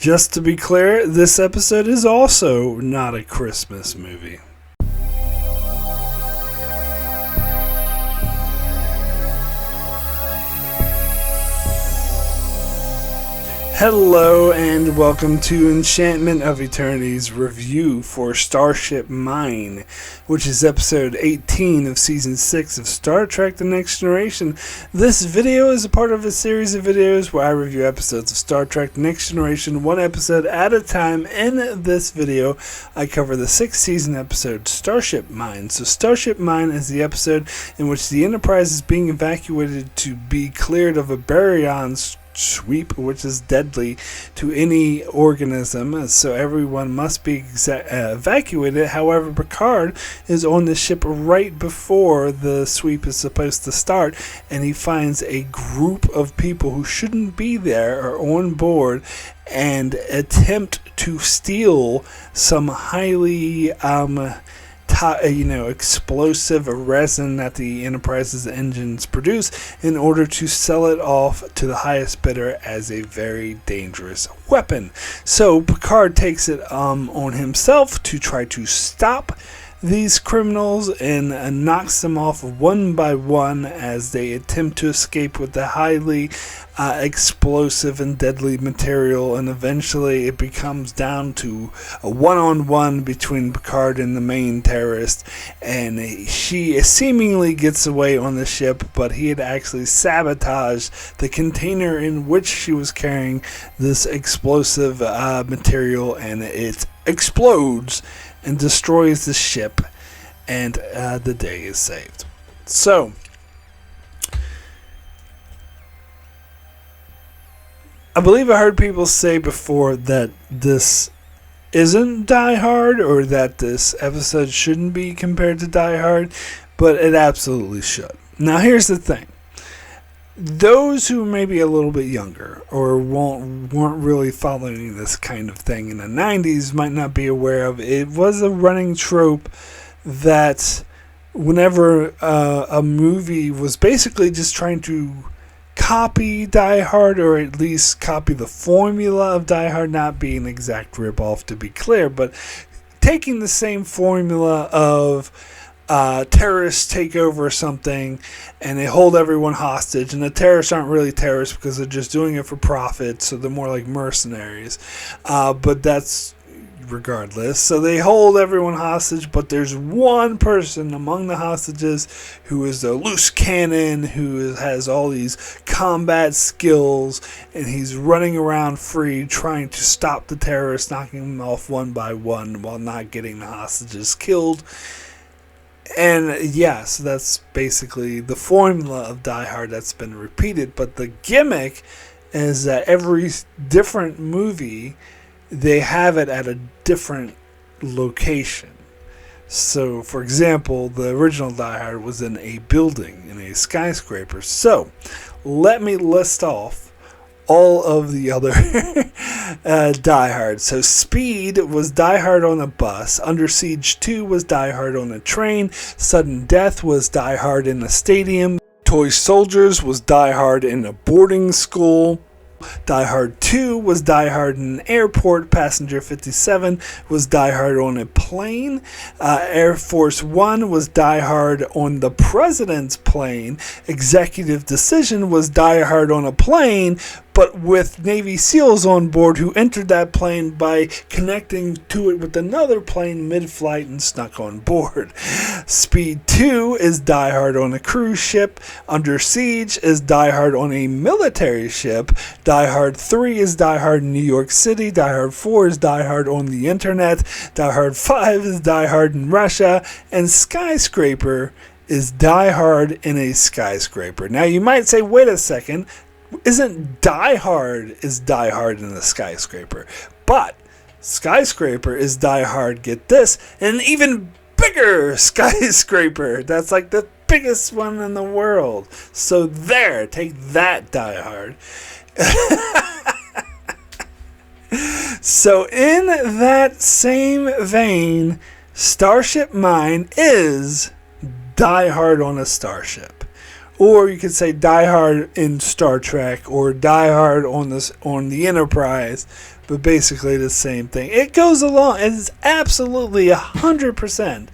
Just to be clear, this episode is also not a Christmas movie. Hello and welcome to Enchantment of Eternity's review for Starship Mine, which is episode 18 of season 6 of Star Trek The Next Generation. This video is a part of a series of videos where I review episodes of Star Trek The Next Generation one episode at a time. In this video, I cover the 6th season episode Starship Mine. So Starship Mine is the episode in which the Enterprise is being evacuated to be cleared of a baryon sweep, which is deadly to any organism, so everyone must be evacuated. However, Picard is on the ship right before the sweep is supposed to start, and he finds a group of people who shouldn't be there are on board and attempt to steal some highly explosive resin that the Enterprise's engines produce in order to sell it off to the highest bidder as a very dangerous weapon. So Picard takes it on himself to try to stop these criminals and knocks them off one by one as they attempt to escape with the highly explosive and deadly material, and eventually it becomes down to a one-on-one between Picard and the main terrorist, and she seemingly gets away on the ship, but he had actually sabotaged the container in which she was carrying this explosive material, and it explodes and destroys the ship, and the day is saved. So, I believe I heard people say before that this isn't Die Hard, or that this episode shouldn't be compared to Die Hard, but it absolutely should. Now, here's the thing. Those who may be a little bit younger or weren't really following this kind of thing in the 90s might not be aware of it. It was a running trope that whenever a movie was basically just trying to copy Die Hard, or at least copy the formula of Die Hard, not be an exact rip-off to be clear, but taking the same formula of terrorists take over something and they hold everyone hostage, and the terrorists aren't really terrorists because they're just doing it for profit, so they're more like mercenaries, but that's regardless. So they hold everyone hostage, but there's one person among the hostages who is a loose cannon, who has all these combat skills, and he's running around free trying to stop the terrorists, knocking them off one by one while not getting the hostages killed. And yes, that's basically the formula of Die Hard that's been repeated. But the gimmick is that every different movie, they have it at a different location. So, for example, the original Die Hard was in a building, in a skyscraper. So, let me list off all of the other Die Hard. So Speed was Die Hard on a bus. Under Siege 2 was Die Hard on a train. Sudden Death was Die Hard in a stadium. Toy Soldiers was Die Hard in a boarding school. Die Hard 2 was Die Hard in an airport. Passenger 57 was Die Hard on a plane. Air Force One was Die Hard on the president's plane. Executive Decision was Die Hard on a plane, but with Navy SEALs on board who entered that plane by connecting to it with another plane mid-flight and snuck on board. Speed 2 is Die Hard on a cruise ship. Under Siege is Die Hard on a military ship. Die Hard 3 is Die Hard in New York City. Die Hard 4 is Die Hard on the internet. Die Hard 5 is Die Hard in Russia. And Skyscraper is Die Hard in a skyscraper. Now you might say, wait a second, isn't Die Hard is Die Hard in a skyscraper? But Skyscraper is Die Hard, get this, an even bigger skyscraper. That's like the biggest one in the world. So there, take that, Die Hard. So in that same vein, Starship Mine is Die Hard on a starship. Or you could say Die Hard in Star Trek, or Die Hard on the Enterprise, but basically the same thing. It goes along, and it's absolutely 100%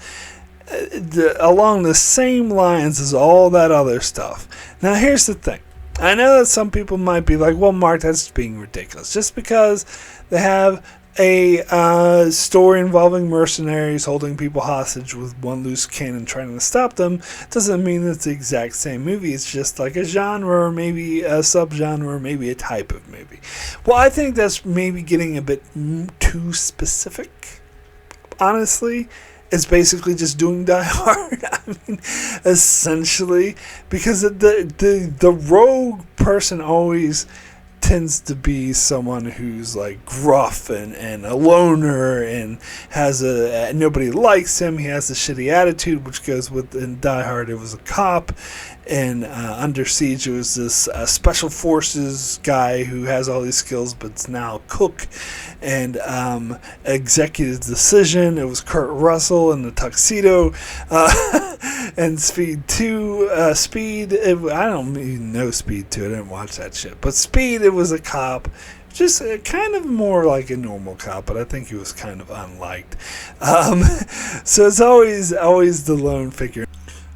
along the same lines as all that other stuff. Now, here's the thing. I know that some people might be like, well, Mark, that's being ridiculous. Just because they have a story involving mercenaries holding people hostage with one loose cannon trying to stop them doesn't mean it's the exact same movie. It's just like a genre, or maybe a subgenre, or maybe a type of movie. Well, I think that's maybe getting a bit too specific, honestly. It's basically just doing Die Hard. I mean, essentially, because the rogue person always tends to be someone who's like gruff and a loner and has nobody likes him. He has a shitty attitude, which goes with, in Die Hard it was a cop, and Under Siege it was this special forces guy who has all these skills but's now a cook, and Executive Decision it was Kurt Russell in the tuxedo, and Speed 2, I don't even know Speed 2, I didn't watch that shit, but Speed it was a cop, just kind of more like a normal cop, but I think he was kind of unliked. So it's always the lone figure.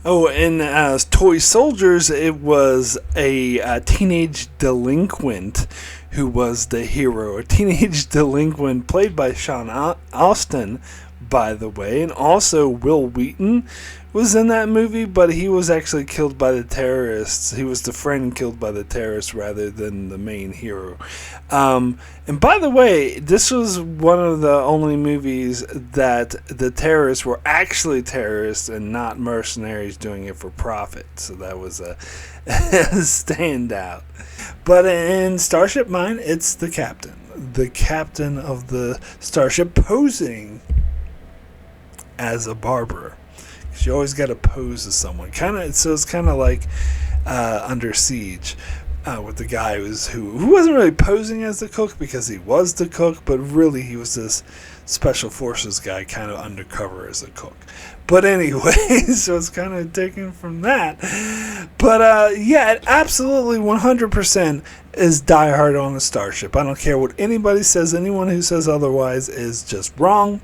Oh, and as Toy Soldiers, it was a teenage delinquent who was the hero. A teenage delinquent played by Sean Austin, by the way, and also Will Wheaton was in that movie, but he was actually killed by the terrorists. He was the friend killed by the terrorists rather than the main hero. And by the way, this was one of the only movies that the terrorists were actually terrorists and not mercenaries doing it for profit. So that was a standout. But in Starship Mine, it's the captain. The captain of the starship posing as a barber. You always got to pose as someone. So it's kind of like Under Siege with the guy who wasn't really posing as the cook because he was the cook, but really he was this special forces guy kind of undercover as a cook. But anyway, so it's kind of taken from that. But yeah, it absolutely 100% is Die Hard on a starship. I don't care what anybody says. Anyone who says otherwise is just wrong.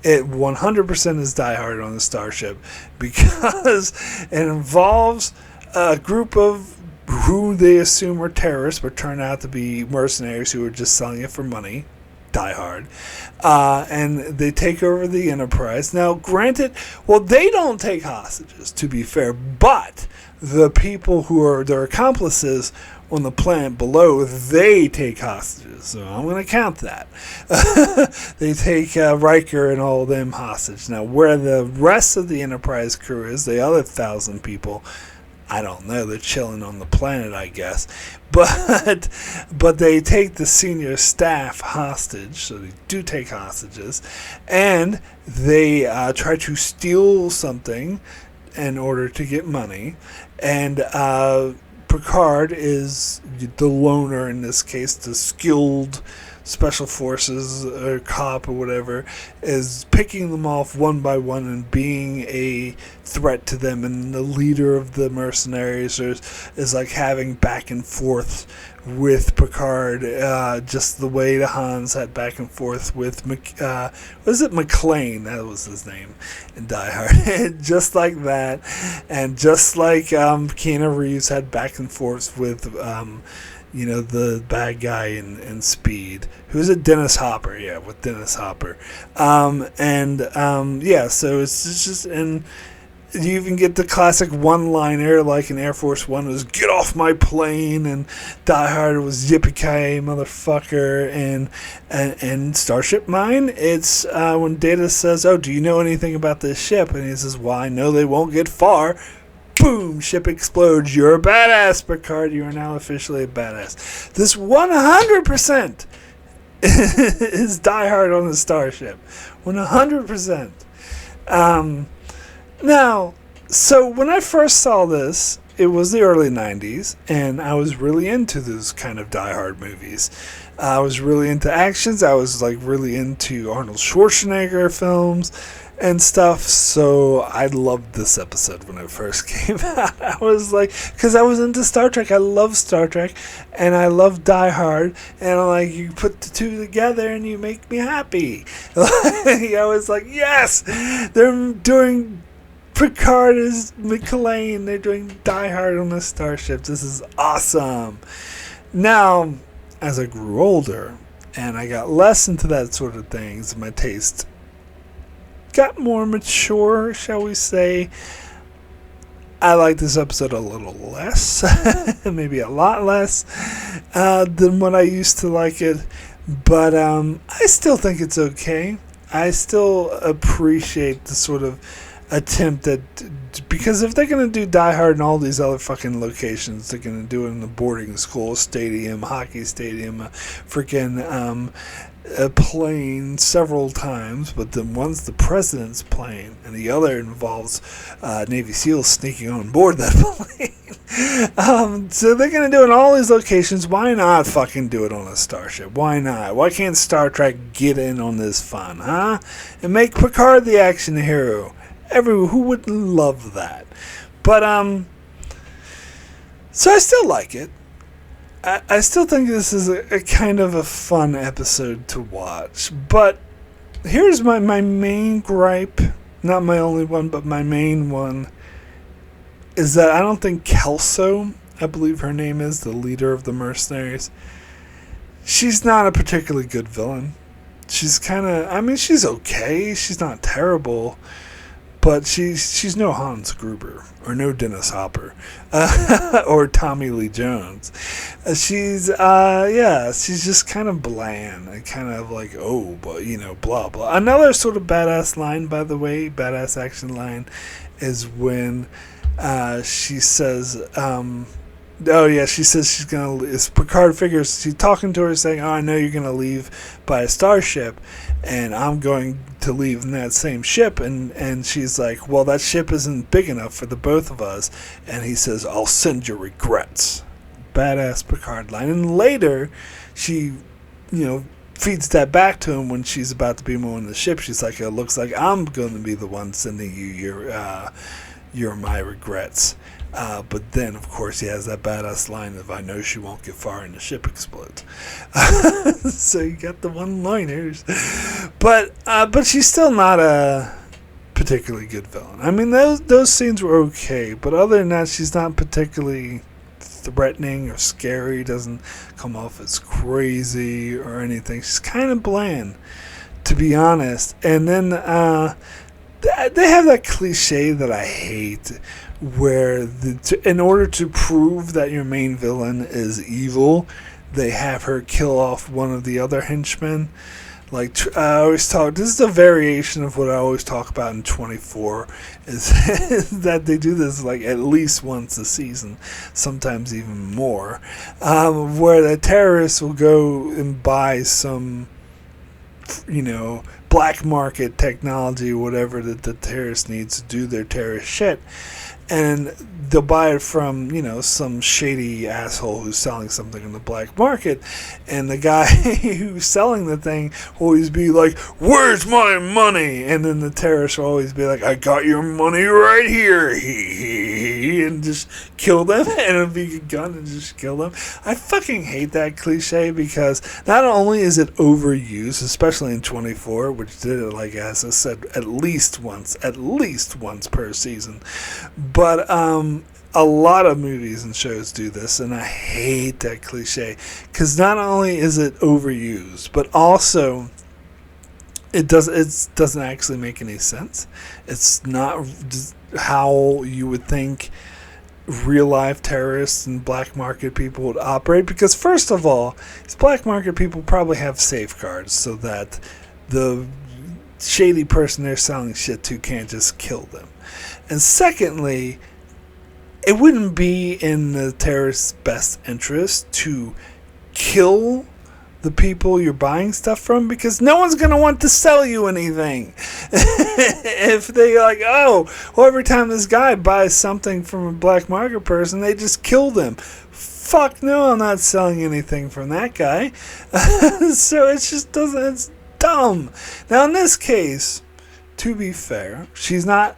It 100% is Die Hard on the starship because it involves a group of who they assume are terrorists but turn out to be mercenaries who are just selling it for money. Die Hard. And they take over the Enterprise. Now, granted, well, they don't take hostages, to be fair, but the people who are their accomplices on the planet below, they take hostages. So I'm going to count that. They take Riker and all of them hostage. Now, where the rest of the Enterprise crew is, the other 1,000 people, I don't know. They're chilling on the planet, I guess. But they take the senior staff hostage. So they do take hostages. And they try to steal something in order to get money. And Picard is the loner in this case, the skilled special forces or cop or whatever, is picking them off one by one and being a threat to them. And the leader of the mercenaries is like having back and forth with Picard, just the way the Hans had back and forth with was it McLean? That was his name in Die Hard. Just like that, and just like Keanu Reeves had back and forth with the bad guy in Speed. Who's it? Dennis Hopper. Yeah, with Dennis Hopper. So it's just, and you even get the classic one-liner like in Air Force One was "Get off my plane," and Die Hard was "Yippee-ki-yay, motherfucker," and Starship Mine, it's when Data says, "Oh, do you know anything about this ship?" And he says, "Well, I know they won't get far." Boom! Ship explodes. You're a badass, Picard. You are now officially a badass. This 100% is Die Hard on the starship. 100%. Now, so when I first saw this, it was the early 90s, and I was really into those kind of Die Hard movies. I was really into actions. I was like really into Arnold Schwarzenegger films. and stuff. So I loved this episode when it first came out. I was like, because I was into Star Trek. I love Star Trek, and I love Die Hard. And I'm like, you put the two together and you make me happy. I was like, yes, they're doing Picard as McLean. They're doing Die Hard on the Starship. This is awesome. Now, as I grew older and I got less into that sort of things, my taste got more mature, shall we say. I like this episode a little less, maybe a lot less than what I used to like it, but I still think it's okay. I still appreciate the sort of attempt at, because if they're going to do Die Hard in all these other fucking locations, they're going to do it in the boarding school, stadium, hockey stadium, freaking a plane several times, but then one's the president's plane and the other involves Navy SEALs sneaking on board that plane. So they're going to do it in all these locations. Why not fucking do it on a starship? Why not? Why can't Star Trek get in on this fun, huh? And make Picard the action hero. Who wouldn't love that? But so I still like it. I still think this is a kind of a fun episode to watch. But here's my main gripe, not my only one, but my main one, is that I don't think Kelso, I believe her name is, the leader of the mercenaries, she's not a particularly good villain. She's kind of, I mean, she's okay. She's not terrible. But she's no Hans Gruber or no Dennis Hopper or Tommy Lee Jones. She's just kind of bland and kind of like, blah blah. Another sort of badass line, by the way, badass action line, is when she says, she says she's gonna. It's Picard figures she's talking to her, saying, "Oh, I know you're gonna leave by a starship, and I'm going to leave in that same ship." And she's like, "Well, that ship isn't big enough for the both of us." And he says, "I'll send you regrets." Badass Picard line. And later, she, feeds that back to him when she's about to be more on the ship. She's like, "It looks like I'm going to be the one sending you your my regrets." But then, of course, he has that badass line of, "I know she won't get far and the ship explodes." So you got the one-liners. But she's still not a particularly good villain. I mean, those scenes were okay, but other than that, she's not particularly threatening or scary. Doesn't come off as crazy or anything. She's kind of bland, to be honest. And then they have that cliche that I hate, where in order to prove that your main villain is evil, they have her kill off one of the other henchmen. Like, I always talk, this is a variation of what I always talk about in 24, is that they do this like at least once a season, sometimes even more, where the terrorists will go and buy some, black market technology, whatever that the terrorist needs to do their terrorist shit. And they'll buy it from, some shady asshole who's selling something in the black market. And the guy who's selling the thing will always be like, "Where's my money?" And then the terrorist will always be like, "I got your money right here." And just kill them. And it'll be a gun and just kill them. I fucking hate that cliche, because not only is it overused, especially in 24, which did it, like as I said, at least once per season, but a lot of movies and shows do this, and I hate that cliche, because not only is it overused, but also it doesn't actually make any sense. It's not how you would think real life terrorists and black market people would operate, because first of all, these black market people probably have safeguards so that the shady person they're selling shit to can't just kill them. And secondly, it wouldn't be in the terrorist's best interest to kill the people you're buying stuff from, because no one's going to want to sell you anything. If they like, every time this guy buys something from a black market person, they just kill them. Fuck no, I'm not selling anything from that guy. So it just doesn't, it's dumb. Now in this case, to be fair, she's not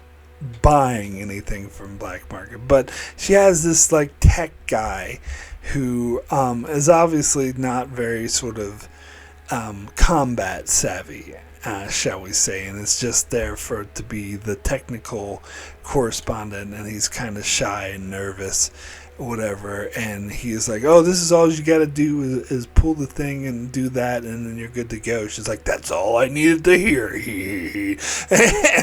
buying anything from black market, but she has this like tech guy who is obviously not very sort of combat savvy, shall we say, and it's just there for it to be the technical correspondent, and he's kind of shy and nervous, whatever, and he's like, oh, this is all you gotta do is pull the thing and do that, and then you're good to go. She's like, that's all I needed to hear.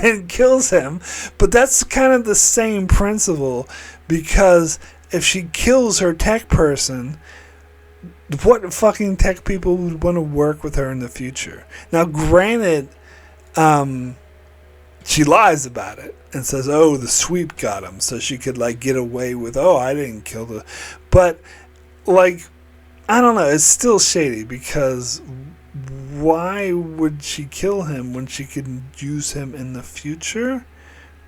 And kills him. But that's kind of the same principle, because if she kills her tech person, what fucking tech people would want to work with her in the future? Now, granted, she lies about it and says, oh, the sweep got him, so she could like get away with, oh, I didn't kill the, but like, I don't know, it's still shady, because why would she kill him when she could use him in the future?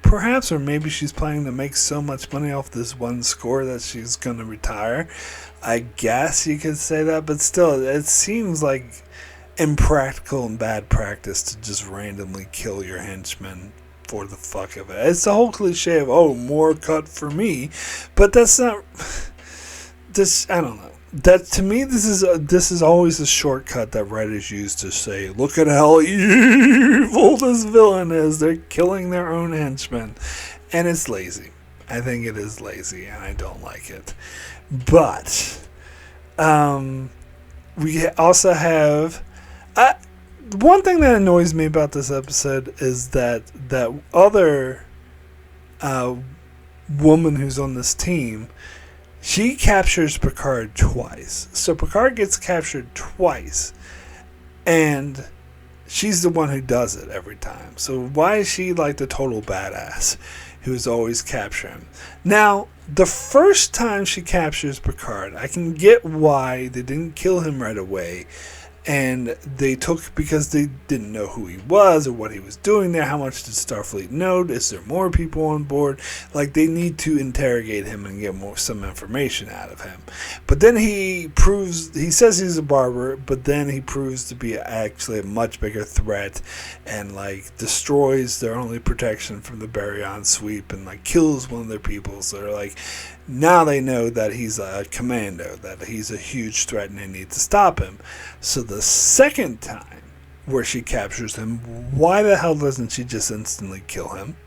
Perhaps, or maybe she's planning to make so much money off this one score that she's going to retire. I guess you could say that, but still, it seems like impractical and bad practice to just randomly kill your henchmen for the fuck of it. It's the whole cliche of, oh, more cut for me, but that's not. This, I don't know. That, to me, this is always a shortcut that writers use to say, look at how evil this villain is. They're killing their own henchmen, and it's lazy. I think it is lazy, and I don't like it. But we also have one thing that annoys me about this episode is that other woman who's on this team, she captures Picard twice. So Picard gets captured twice, and she's the one who does it every time. So why is she like the total badass who's always capturing? Now, the first time she captures Picard, I can get why they didn't kill him right away. And they took, because they didn't know who he was or what he was doing there. How much did Starfleet know? Is there more people on board? Like, they need to interrogate him and get some information out of him. But then he says he's a barber, but then he proves to be actually a much bigger threat and, like, destroys their only protection from the Baryon sweep and, like, kills one of their people. So they're like, now they know that he's a commando, that he's a huge threat and they need to stop him. So the second time where she captures him, why the hell doesn't she just instantly kill him?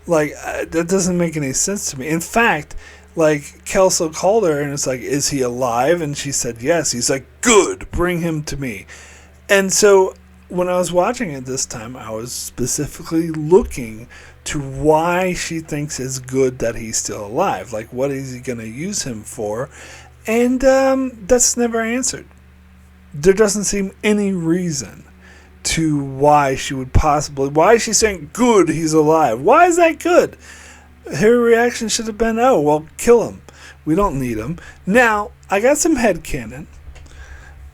Like, that doesn't make any sense to me. In fact, like, Kelso called her and it's like, is he alive? And she said yes. He's like, good, bring him to me. And so when I was watching it this time, I was specifically looking to why she thinks it's good that he's still alive. Like, what is he going to use him for? And that's never answered. There doesn't seem any reason to why she would possibly... Why is she saying, good, he's alive? Why is that good? Her reaction should have been, oh, well, kill him. We don't need him. Now, I got some headcanon,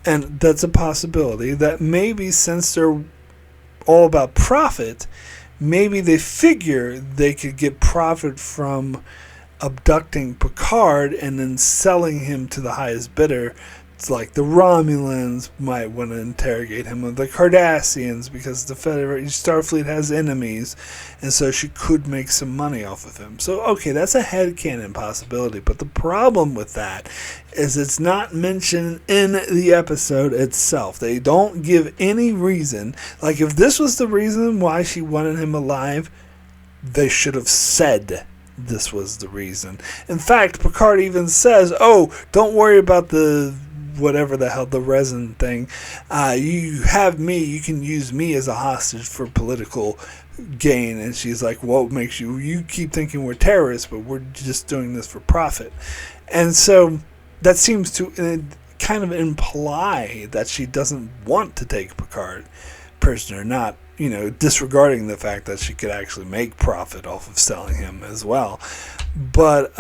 and that's a possibility, that maybe since they're all about profit, maybe they figure they could get profit from abducting Picard and then selling him to the highest bidder. It's like the Romulans might want to interrogate him, or the Cardassians, because the Starfleet has enemies, and so she could make some money off of him. So, okay, that's a headcanon possibility, but the problem with that is it's not mentioned in the episode itself. They don't give any reason. Like, if this was the reason why she wanted him alive, they should have said this was the reason. In fact, Picard even says, oh, don't worry about the whatever the hell, the resin thing. You have me, you can use me as a hostage for political gain. And she's like, what makes you keep thinking we're terrorists, but we're just doing this for profit. And so that seems to kind of imply that she doesn't want to take Picard prisoner, not, disregarding the fact that she could actually make profit off of selling him as well. But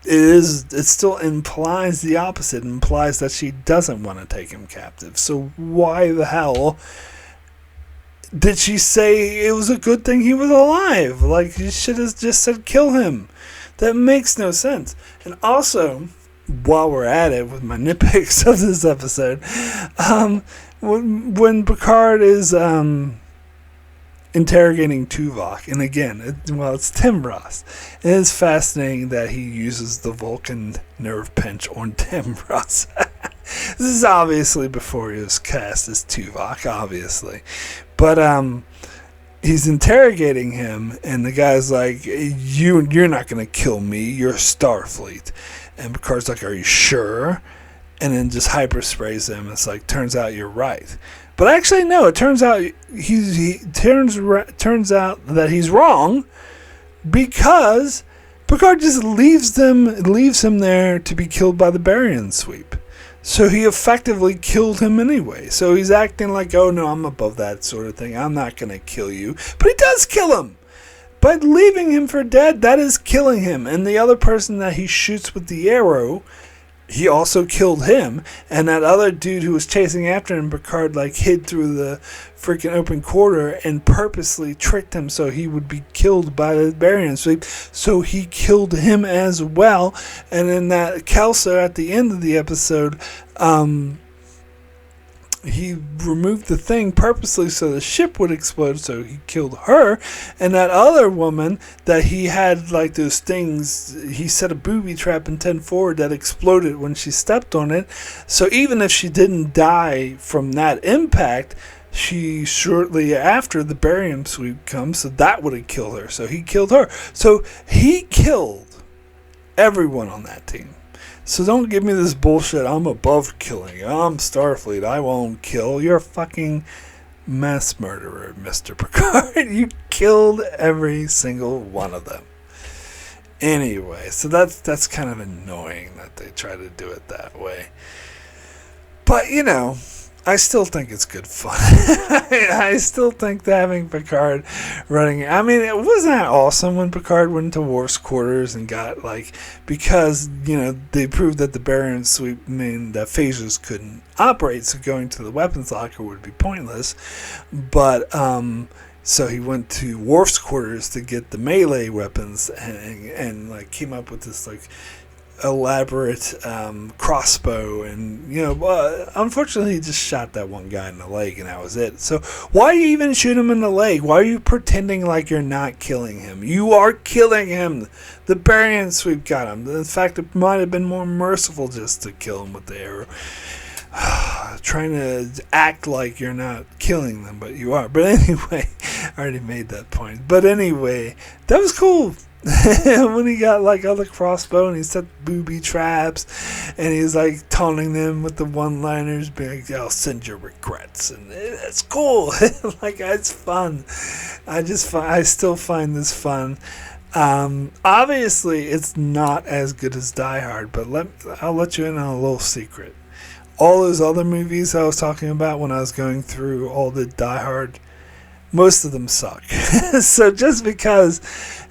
it still implies the opposite. It implies that she doesn't want to take him captive. So why the hell did she say it was a good thing he was alive? Like, she should have just said kill him. That makes no sense. And also, while we're at it with my nitpicks of this episode, when Picard is interrogating Tuvok. And again, it's Tim Ross. It is fascinating that he uses the Vulcan nerve pinch on Tim Ross. This is obviously before he was cast as Tuvok, obviously. But he's interrogating him, and the guy's like, you're not going to kill me. You're Starfleet. And Picard's like, are you sure? And then just hyper sprays him. It's like, turns out you're right. But actually, no. It turns out turns out that he's wrong, because Picard just leaves him there to be killed by the Barian sweep. So he effectively killed him anyway. So he's acting like, oh no, I'm above that sort of thing. I'm not going to kill you. But he does kill him. But leaving him for dead, that is killing him. And the other person that he shoots with the arrow, he also killed him. And that other dude who was chasing after him, Picard hid through the freaking open quarter and purposely tricked him so he would be killed by the Barian sweep. So he killed him as well. And then that Kelso at the end of the episode, he removed the thing purposely so the ship would explode, so he killed her. And that other woman that he had those things, he set a booby trap in 10-4 that exploded when she stepped on it. So even if she didn't die from that impact, she shortly after the barium sweep comes, so that would have killed her. So he killed her. So he killed everyone on that team. So don't give me this bullshit, I'm above killing. I'm Starfleet, I won't kill. You're a fucking mass murderer, Mr. Picard. You killed every single one of them. Anyway, so that's kind of annoying that they try to do it that way. But, I still think it's good fun. I still think that having Picard running... I mean, it wasn't that awesome when Picard went to Worf's quarters and got, because, they proved that the Barian sweep meant that phasers couldn't operate, so going to the weapons locker would be pointless. But, so he went to Worf's quarters to get the melee weapons and came up with this, elaborate crossbow, and unfortunately he just shot that one guy in the leg and that was it. So why even shoot him in the leg? Why are you pretending like you're not killing him? You are killing him. The Barian sweep got him. In fact, it might have been more merciful just to kill him with the arrow. Trying to act like you're not killing them, but you are. But anyway, I already made that point. But anyway, that was cool. When he got on the crossbow and he set booby traps and he's taunting them with the one-liners, being like, I'll send your regrets, and it's cool. It's fun. I still find this fun. Obviously it's not as good as Die Hard, but I'll let you in on a little secret. All those other movies I was talking about when I was going through all the Die Hard, most of them suck. So just because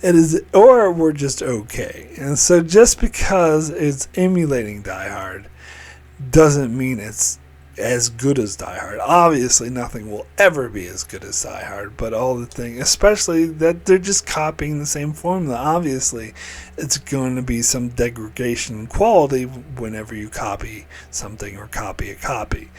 it is, or we're just okay. And so just because it's emulating Die Hard doesn't mean it's as good as Die Hard. Obviously, nothing will ever be as good as Die Hard, but all the things, especially that they're just copying the same formula. Obviously, it's going to be some degradation in quality whenever you copy something or copy a copy.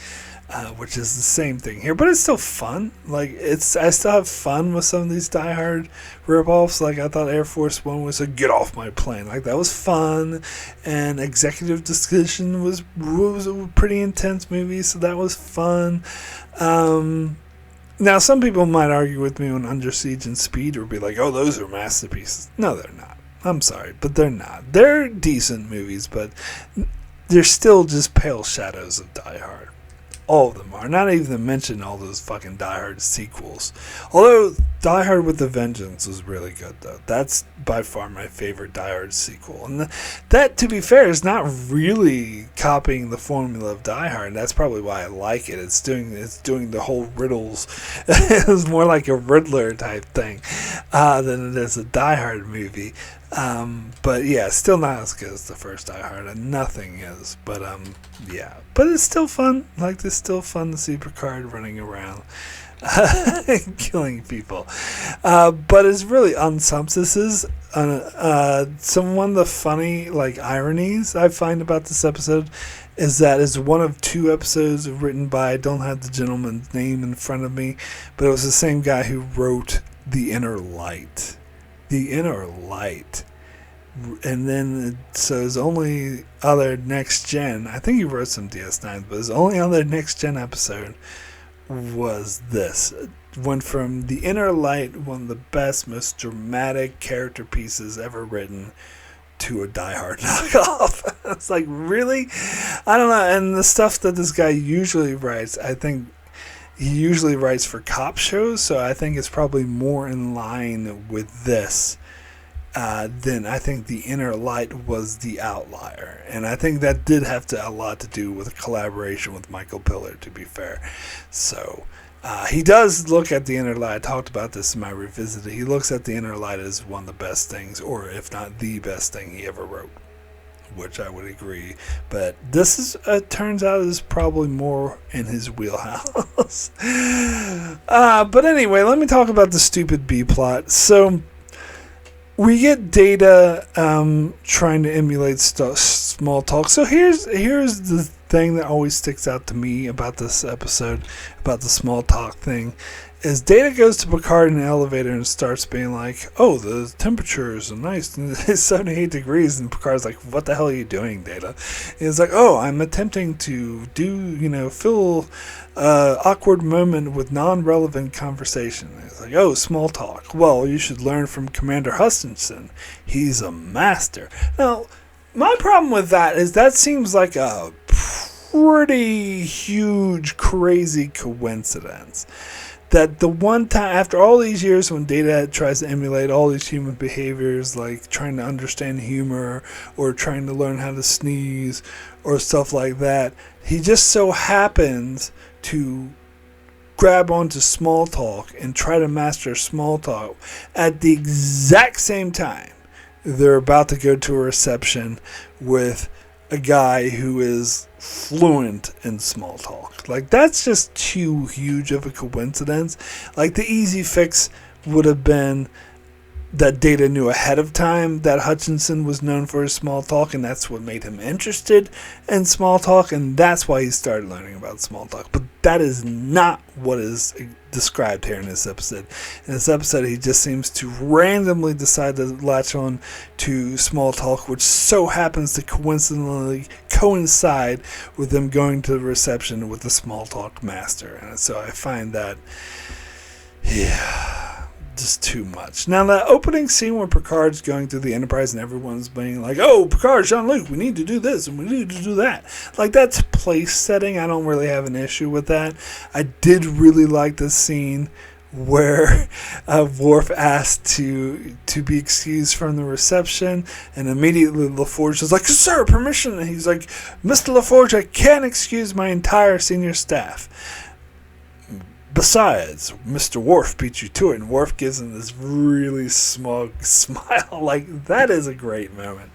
Which is the same thing here, but it's still fun. I still have fun with some of these Die Hard ripoffs. I thought Air Force One was a get off my plane. That was fun, and Executive Decision was a pretty intense movie, so that was fun. Now, some people might argue with me on Under Siege and Speed, or be like, "Oh, those are masterpieces." No, they're not. I'm sorry, but they're not. They're decent movies, but they're still just pale shadows of Die Hard. All of them are. Not even to mention all those fucking Die Hard sequels. Although Die Hard with a Vengeance was really good, though. That's by far my favorite Die Hard sequel. And that, to be fair, is not really copying the formula of Die Hard. That's probably why I like it. It's doing the whole riddles. It's more like a Riddler type thing than it is a Die Hard movie. But yeah, still not as good as the first Die Hard, and nothing is. But yeah, but it's still fun. It's still fun to see Picard running around, killing people. But it's really on Synopsis. Some one of the funny ironies I find about this episode is that it's one of 2 episodes written by, I don't have the gentleman's name in front of me, but it was the same guy who wrote The Inner Light. The Inner Light. And then, so his only other Next Gen, I think he wrote some DS9, but his only other Next Gen episode was this. It went from The Inner Light, one of the best, most dramatic character pieces ever written, to a Die Hard knockoff. It's like, really? I don't know. And the stuff that this guy usually writes, I think he usually writes for cop shows, so I think it's probably more in line with this than I think The Inner Light was the outlier. And I think that did have a lot to do with a collaboration with Michael Piller, to be fair. So he does look at The Inner Light. I talked about this in my revisited. He looks at The Inner Light as one of the best things, or if not the best thing he ever wrote, which I would agree. But this is turns out is probably more in his wheelhouse. But anyway, let me talk about the stupid B plot. So we get Data trying to emulate small talk. So here's the thing that always sticks out to me about this episode, about the small talk thing, is Data goes to Picard in the elevator and starts being like, oh, the temperature is nice, it's 78 degrees, and Picard's like, what the hell are you doing, Data? And he's like, oh, I'm attempting to fill awkward moment with non-relevant conversation. And he's like, oh, small talk. Well, you should learn from Commander Hutchinson. He's a master. Now, my problem with that is that seems like a pretty huge, crazy coincidence. That the one time, after all these years, when Data tries to emulate all these human behaviors, like trying to understand humor or trying to learn how to sneeze or stuff like that, he just so happens to grab onto small talk and try to master small talk at the exact same time they're about to go to a reception with a guy who is fluent in small talk. Like, that's just too huge of a coincidence. Like, the easy fix would have been that Data knew ahead of time that Hutchinson was known for his small talk, and that's what made him interested in small talk, and that's why he started learning about small talk. But that is not what is described here in this episode. In this episode, he just seems to randomly decide to latch on to small talk, which so happens to coincidentally coincide with them going to the reception with the small talk master. And so I find that, just too much. Now, that opening scene where Picard's going through the Enterprise and everyone's being like, oh, Picard, Jean-Luc, we need to do this and we need to do that. Like, that's place setting. I don't really have an issue with that. I did really like the scene where Worf asked to be excused from the reception, and immediately LaForge is like, sir, permission. And he's like, Mr. LaForge, I can't excuse my entire senior staff. Besides, Mr. Worf beat you to it, and Worf gives him this really smug smile. Like, that is a great moment,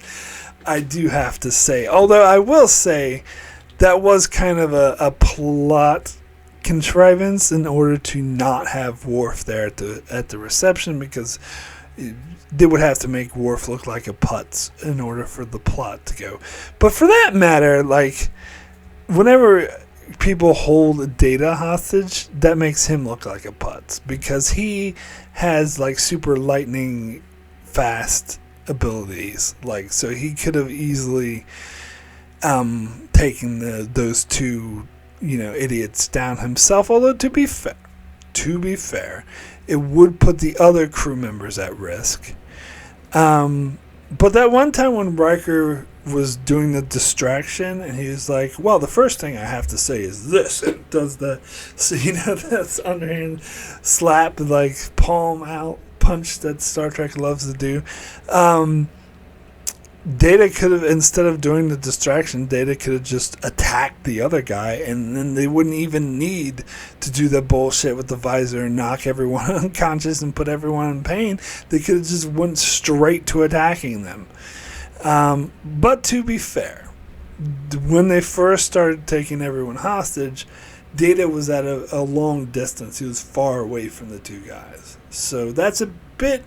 I do have to say. Although I will say that was kind of a plot contrivance in order to not have Worf there at the reception, because they would have to make Worf look like a putz in order for the plot to go. But for that matter, like, whenever people hold Data hostage, that makes him look like a putz, because he has like super lightning fast abilities. Like, so he could have easily taken those two idiots down himself. Although to be fair, it would put the other crew members at risk. But that one time when Riker was doing the distraction, and he was like, well, the first thing I have to say is this. It does that's underhand slap, like palm out punch that Star Trek loves to do. Data could have, instead of doing the distraction, Data could have just attacked the other guy, and then they wouldn't even need to do the bullshit with the visor and knock everyone unconscious and put everyone in pain. They could have just went straight to attacking them. But to be fair, when they first started taking everyone hostage, Data was at a long distance. He was far away from the two guys. So that's a bit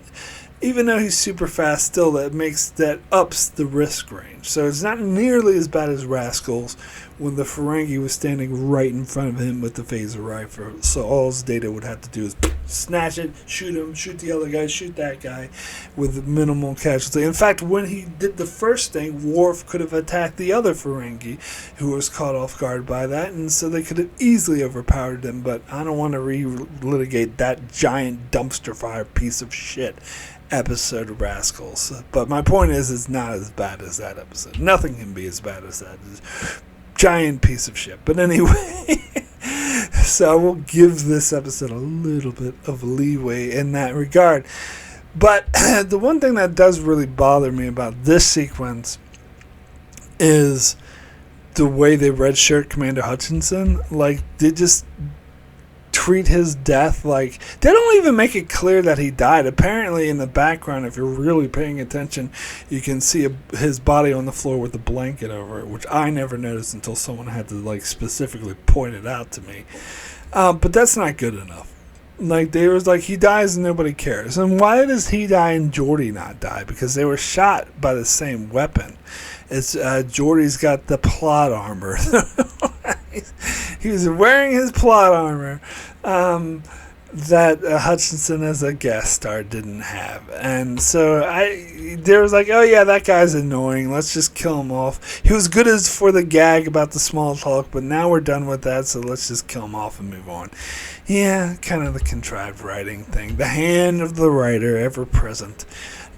even though he's super fast, still that ups the risk range. So it's not nearly as bad as Rascals when the Ferengi was standing right in front of him with the phaser rifle. So all his Data would have to do is snatch it, shoot him, shoot the other guy, shoot that guy with minimal casualty. In fact, when he did the first thing, Worf could have attacked the other Ferengi who was caught off guard by that, and so they could have easily overpowered them, but I don't want to relitigate that giant dumpster fire piece of shit episode of Rascals. But my point is, it's not as bad as that episode. Nothing can be as bad as that. Giant piece of shit. But anyway, so I will give this episode a little bit of leeway in that regard. But the one thing that does really bother me about this sequence is the way they redshirt Commander Hutchinson. Like, they just treat his death like... They don't even make it clear that he died. Apparently, in the background, if you're really paying attention, you can see his body on the floor with a blanket over it, which I never noticed until someone had to, like, specifically point it out to me. But that's not good enough. Like, they was like, he dies and nobody cares. And why does he die and Geordi not die? Because they were shot by the same weapon. It's Geordi's got the plot armor. He was wearing his plot armor that Hutchinson as a guest star didn't have. And so there was like, oh yeah, that guy's annoying. Let's just kill him off. He was good as for the gag about the small talk, but now we're done with that, so let's just kill him off and move on. Yeah, kind of the contrived writing thing. The hand of the writer, ever present.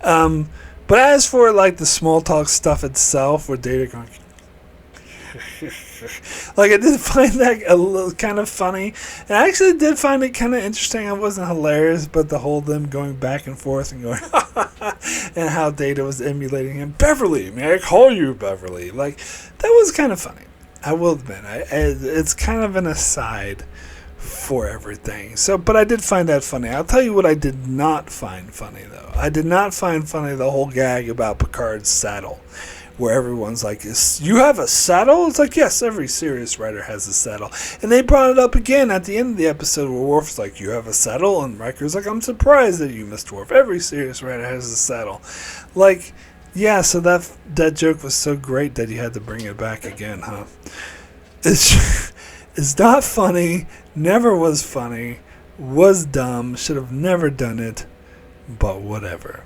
But as for like the small talk stuff itself, with Data going, like, I did find that a little kind of funny. And I actually did find it kind of interesting. It wasn't hilarious, but the whole them going back and forth and going, and how Data was emulating him. Beverly, may I call you Beverly? Like, that was kind of funny. I will admit, it's kind of an aside for everything. So, but I did find that funny. I'll tell you what I did not find funny, though. I did not find funny the whole gag about Picard's saddle, where everyone's like, you have a saddle? It's like, yes, every serious writer has a saddle. And they brought it up again at the end of the episode where Worf's like, you have a saddle? And Riker's like, I'm surprised that you missed Worf. Every serious writer has a saddle. Like, yeah, so that joke was so great that you had to bring it back again, huh? It's not funny, never was funny, was dumb, should have never done it, but whatever.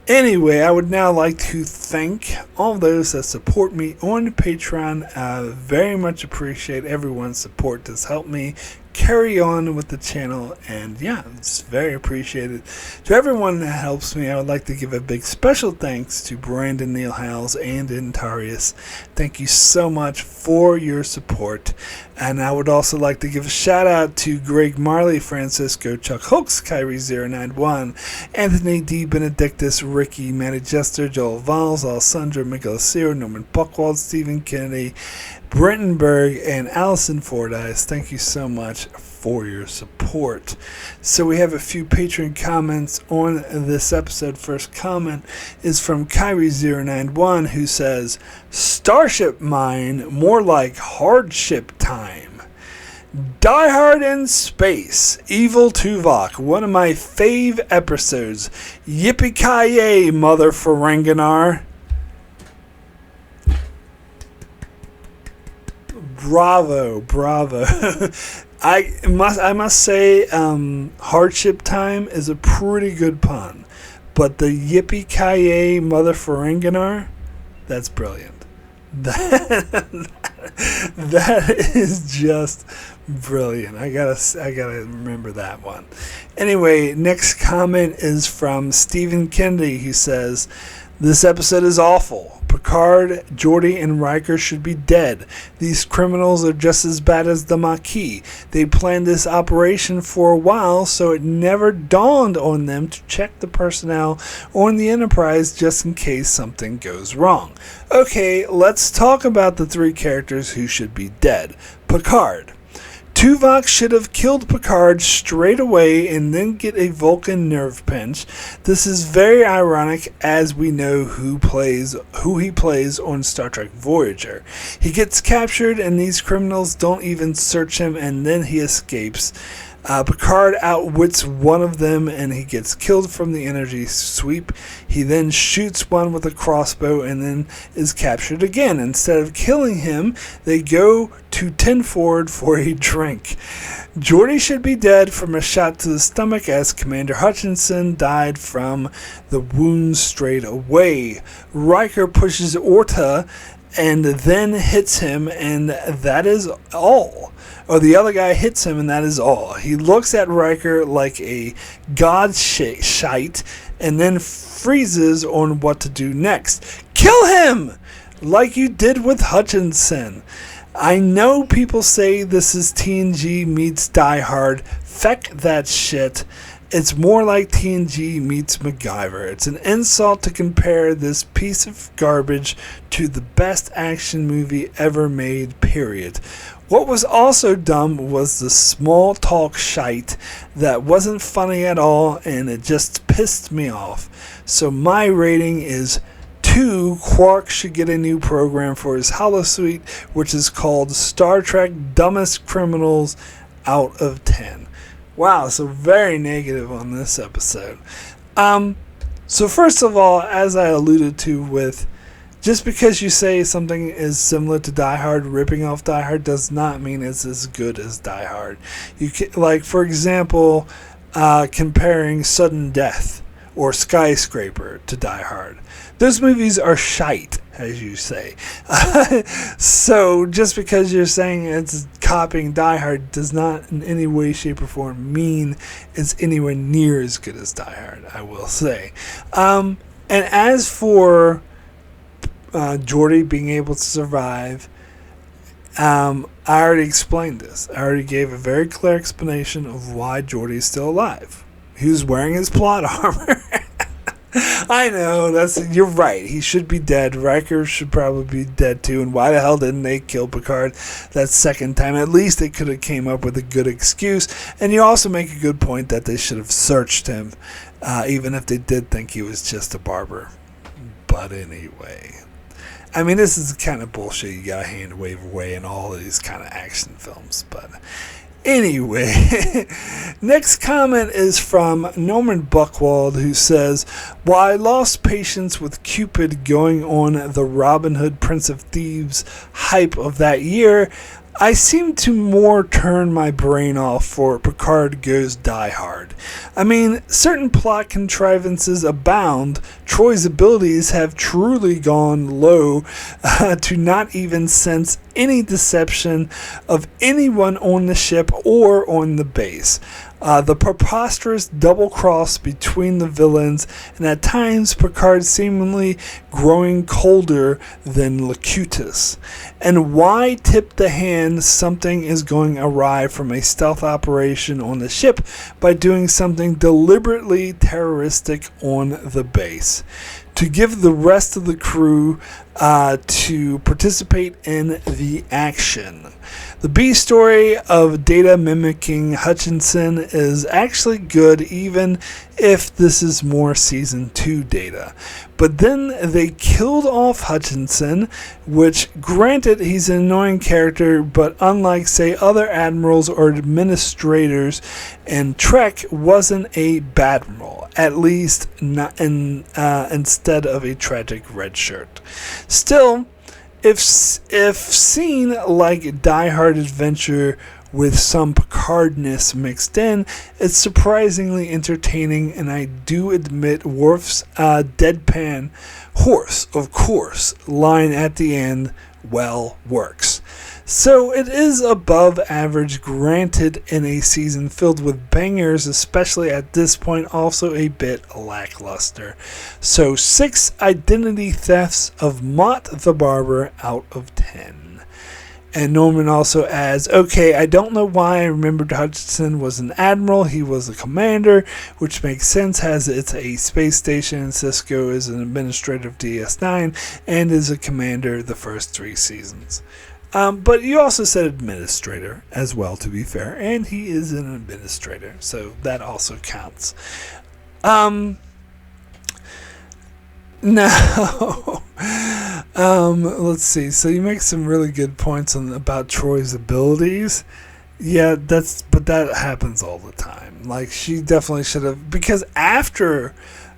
Anyway, I would now like to thank all those that support me on Patreon. I very much appreciate everyone's support. That's helped me carry on with the channel, and yeah, it's very appreciated. To everyone that helps me, I would like to give a big special thanks to Brandon Neil Howells and Intarius. Thank you so much for your support. And I would also like to give a shout out to Greg Marley, Francisco, Chuck Hooks, Kyrie091, Anthony D. Benedictus, Ricky, Manny Jester, Joel Valls, Alessandro Michelacero, Norman Buchwald, Stephen Kennedy, Brenton Berg, and Allison Fordyce. Thank you so much for your support. So we have a few Patreon comments on this episode. First comment is from Kyrie091, who says, Starship Mine, more like hardship time. Die Hard in Space, Evil Tuvok, one of my fave episodes. Yippee-ki-yay, mother Ferenginar. Bravo. I must say, hardship time is a pretty good pun, but the yippee-ki-yay mother Ferenginar, that's brilliant. That is just brilliant. I gotta remember that one. Anyway, next comment is from Stephen Kennedy, who says, this episode is awful. Picard, Geordi, and Riker should be dead. These criminals are just as bad as the Maquis. They planned this operation for a while, so it never dawned on them to check the personnel on the Enterprise just in case something goes wrong. Okay, let's talk about the three characters who should be dead. Picard. Tuvok should have killed Picard straight away and then get a Vulcan nerve pinch. This is very ironic as we know who he plays on Star Trek Voyager. He gets captured and these criminals don't even search him, and then he escapes. Picard outwits one of them and he gets killed from the energy sweep. He then shoots one with a crossbow and then is captured again. Instead of killing him, they go to 10 forward for a drink. Geordi should be dead from a shot to the stomach as Commander Hutchinson died from the wound straight away. Riker pushes Orta and then hits him, and that is all. Or the other guy hits him, and that is all. He looks at Riker like a god shite, and then freezes on what to do next. Kill him! Like you did with Hutchinson. I know people say this is TNG meets Die Hard. Feck that shit. It's more like TNG meets MacGyver. It's an insult to compare this piece of garbage to the best action movie ever made, period. What was also dumb was the small talk shite that wasn't funny at all, and it just pissed me off. So my rating is 2. Quark should get a new program for his holosuite, which is called Star Trek Dumbest Criminals out of 10. Wow, so very negative on this episode. So first of all, as I alluded to with, just because you say something is similar to Die Hard, ripping off Die Hard does not mean it's as good as Die Hard. You can, like, for example, comparing Sudden Death or Skyscraper to Die Hard. Those movies are shite, as you say. So just because you're saying it's copying Die Hard does not in any way, shape, or form mean it's anywhere near as good as Die Hard, I will say. And as for Geordi being able to survive, I already explained this. I already gave a very clear explanation of why Geordi is still alive. He was wearing his plot armor. I know, you're right. He should be dead. Riker should probably be dead too. And why the hell didn't they kill Picard that second time? At least they could have came up with a good excuse. And you also make a good point that they should have searched him, even if they did think he was just a barber. But anyway, I mean, this is the kind of bullshit you gotta hand wave away in all of these kind of action films. But anyway, next comment is from Norman Buckwald, who says, while I lost patience with Cupid going on the Robin Hood Prince of Thieves hype of that year, I seem to more turn my brain off for Picard Goes Die Hard. I mean, certain plot contrivances abound. Troy's abilities have truly gone low to not even sense any deception of anyone on the ship or on the base. The preposterous double cross between the villains, and at times Picard seemingly growing colder than Locutus. And why tip the hand something is going awry from a stealth operation on the ship by doing something deliberately terroristic on the base? To give the rest of the crew to participate in the action. The B story of Data mimicking Hutchinson is actually good, even if this is more season 2 Data. But then they killed off Hutchinson, which, granted, he's an annoying character, but unlike, say, other admirals or administrators in Trek, wasn't a badmiral, at least not instead of a tragic red shirt. Still, if seen like Die Hard adventure with some Picardness mixed in, it's surprisingly entertaining, and I do admit Worf's deadpan horse, of course, line at the end well works. So it is above average, granted, in a season filled with bangers, especially at this point, also a bit lackluster. So 6 identity thefts of Mott the Barber out of 10. And Norman also adds, okay, I don't know why I remembered Hutchinson was an admiral. He was a commander, which makes sense as it's a space station and Cisco is an administrator of DS9 and is a commander the first 3 seasons. But you also said administrator as well, to be fair, and he is an administrator, so that also counts. Now, let's see. So you make some really good points about Troy's abilities, Yeah, but that happens all the time. Like, she definitely should have, because after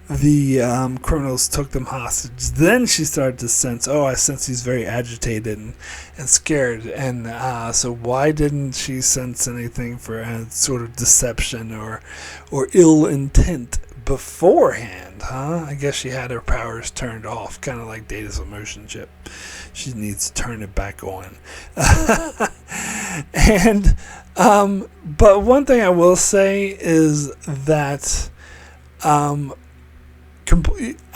the criminals took them hostage, then she started to sense, oh, I sense he's very agitated and scared. And so why didn't she sense anything for sort of deception or ill intent beforehand, huh? I guess she had her powers turned off, kind of like Data's emotion chip. She needs to turn it back on. And but one thing I will say is that I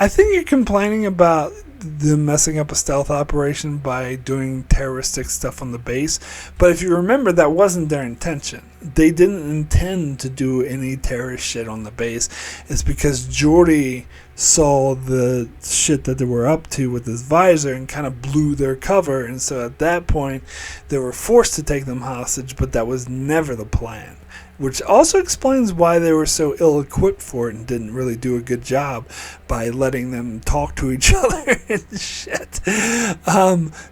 think you're complaining about them messing up a stealth operation by doing terroristic stuff on the base. But if you remember, that wasn't their intention. They didn't intend to do any terrorist shit on the base. It's because Geordi saw the shit that they were up to with his visor and kind of blew their cover. And so at that point, they were forced to take them hostage, but that was never the plan. Which also explains why they were so ill-equipped for it and didn't really do a good job by letting them talk to each other and shit.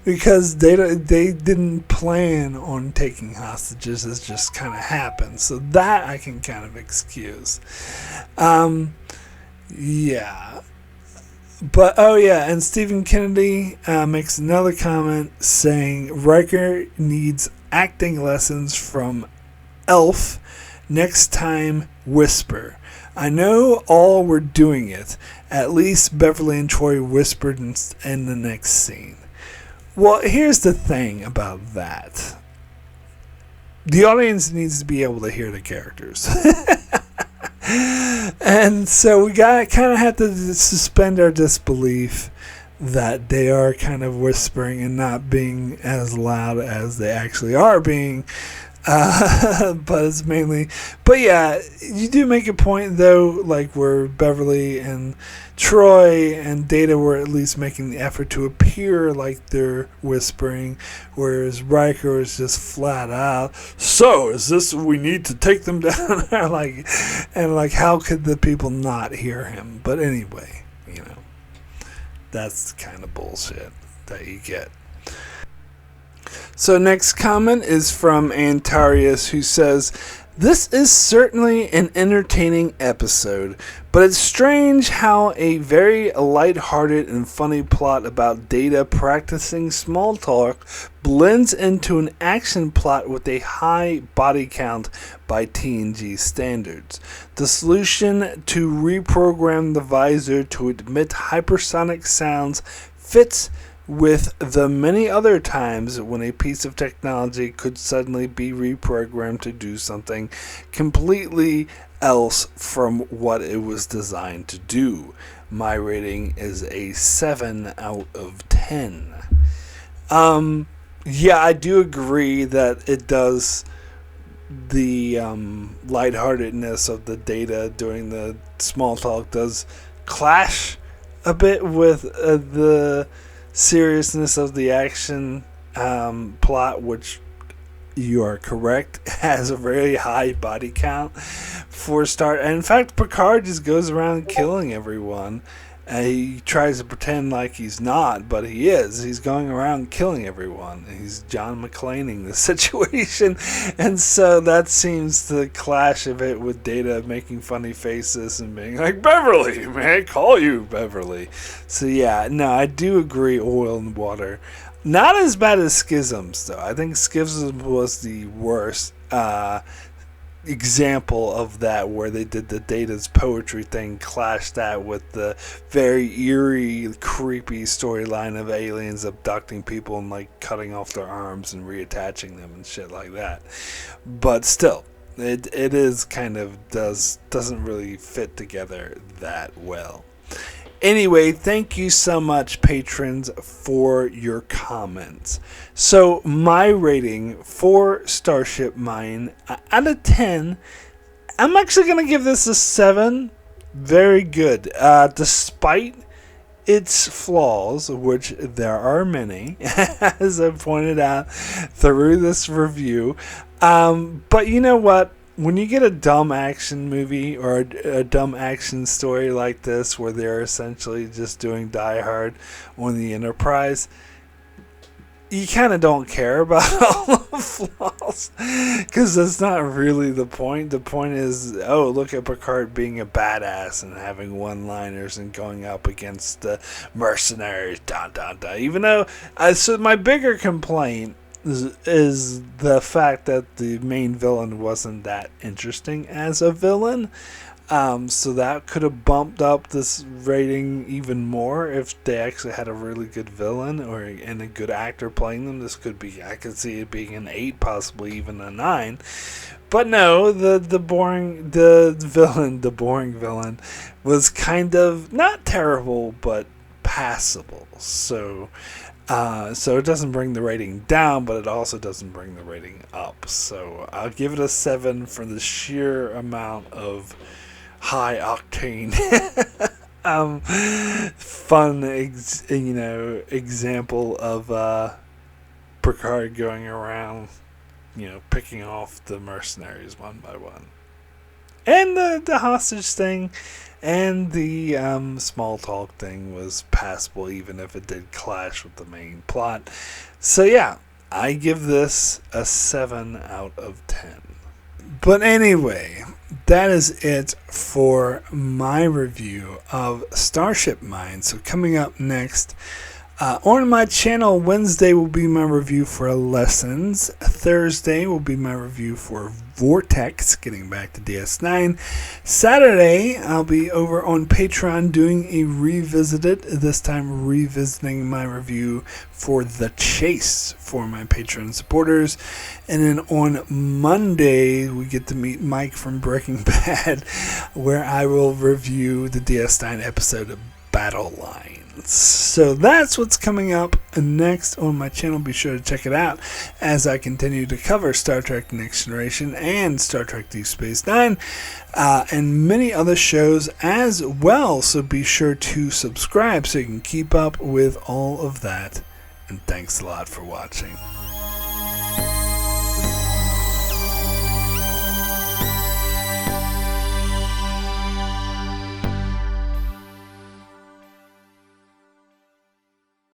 Because they didn't plan on taking hostages. It just kind of happened. So that I can kind of excuse. Yeah. But, oh yeah, and Stephen Kennedy makes another comment saying Riker needs acting lessons from Elf. Next time, whisper. I know all were doing it. At least Beverly and Troy whispered in the next scene. Well, here's the thing about that. The audience needs to be able to hear the characters. And so we kind of have to suspend our disbelief that they are kind of whispering and not being as loud as they actually are being. But it's mainly, but yeah, you do make a point though, like where Beverly and Troy and Data were at least making the effort to appear like they're whispering, whereas Riker is just flat out, so is this, we need to take them down? like how could the people not hear him? But anyway, that's the kind of bullshit that you get. So next comment is from Antarius, who says, this is certainly an entertaining episode, but it's strange how a very lighthearted and funny plot about Data practicing small talk blends into an action plot with a high body count by TNG standards. The solution to reprogram the visor to emit hypersonic sounds fits with the many other times when a piece of technology could suddenly be reprogrammed to do something completely else from what it was designed to do. My rating is a 7 out of 10. Yeah, I do agree that it does, the lightheartedness of the Data doing the small talk does clash a bit with the seriousness of the action plot, which you are correct, has a very high body count for a start. And in fact, Picard just goes around killing everyone. He tries to pretend like he's not, but he is. He's going around killing everyone. He's John McClaning the situation. And so that seems to clash a bit with Data making funny faces and being like, Beverly, may I call you Beverly? So yeah, no, I do agree, oil and water. Not as bad as Schisms, though. I think Schisms was the worst example of that, where they did the Data's poetry thing, clashed that with the very eerie, creepy storyline of aliens abducting people and like cutting off their arms and reattaching them and shit like that. But still, it is kind of doesn't really fit together that well. Anyway, thank you so much, patrons, for your comments. So, my rating for Starship Mine, out of 10, I'm actually going to give this a 7. Very good. Despite its flaws, which there are many, as I pointed out through this review. But you know what? When you get a dumb action movie or a dumb action story like this, where they're essentially just doing Die Hard on the Enterprise, you kind of don't care about all the flaws because that's not really the point. The point is, oh, look at Picard being a badass and having one-liners and going up against the mercenaries. Dun, dun, dun. Even though, so my bigger complaint is the fact that the main villain wasn't that interesting as a villain. So that could have bumped up this rating even more if they actually had a really good villain and a good actor playing them. This could be, I could see it being an 8, possibly even a 9. But no, the boring villain was kind of not terrible, but passable. So it doesn't bring the rating down, but it also doesn't bring the rating up. So I'll give it a 7 for the sheer amount of high octane fun example of Picard going around picking off the mercenaries one by one, and the hostage thing and the small talk thing was passable, even if it did clash with the main plot. So yeah, I give this a 7 out of 10. But anyway, that is it for my review of Starship Mine. So coming up next on my channel, Wednesday will be my review for Lessons. Thursday will be my review for Vortex, getting back to DS9. Saturday, I'll be over on Patreon doing a revisited, this time revisiting my review for The Chase for my Patreon supporters. And then on Monday, we get to meet Mike from Breaking Bad, where I will review the DS9 episode of Battle Line. So that's what's coming up next on my channel. Be sure to check it out as I continue to cover Star Trek Next Generation and Star Trek Deep Space Nine and many other shows as well. So be sure to subscribe so you can keep up with all of that. And thanks a lot for watching.